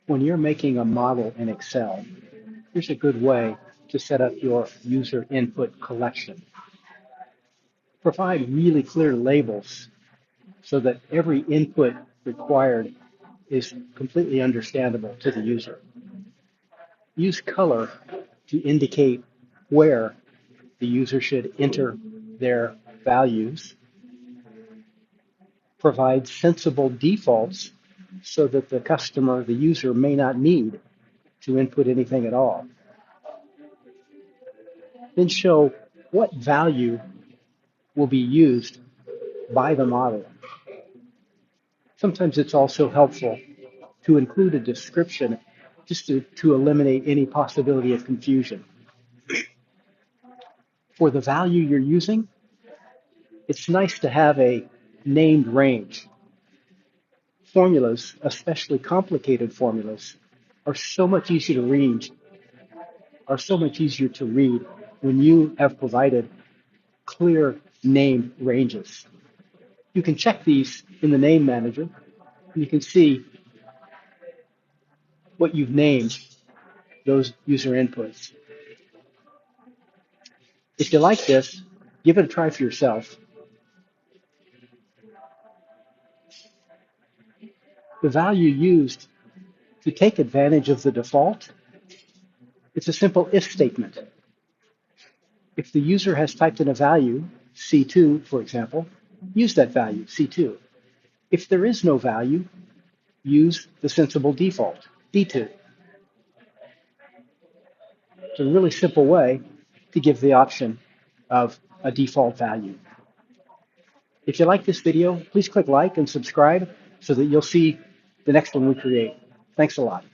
When you're making a model in Excel, here's a good way to set up your user input collection. Provide really clear labels so that every input required is completely understandable to the user. Use color to indicate where the user should enter their values. Provide sensible defaults so that the customer, the user, may not need to input anything at all. Then show what value will be used by the model. Sometimes it's also helpful to include a description just to eliminate any possibility of confusion. For the value you're using, it's nice to have a named range. Formulas, especially complicated formulas, are so much easier to read when you have provided clear named ranges. You can check these in the name manager, and you can see what you've named those user inputs. If you like this, give it a try for yourself. The value used to take advantage of the default, it's a simple if statement. If the user has typed in a value, C2, for example, use that value, C2. If there is no value, use the sensible default, D2. It's a really simple way to give the option of a default value. If you like this video, please click like and subscribe so that you'll see the next one we create. Thanks a lot.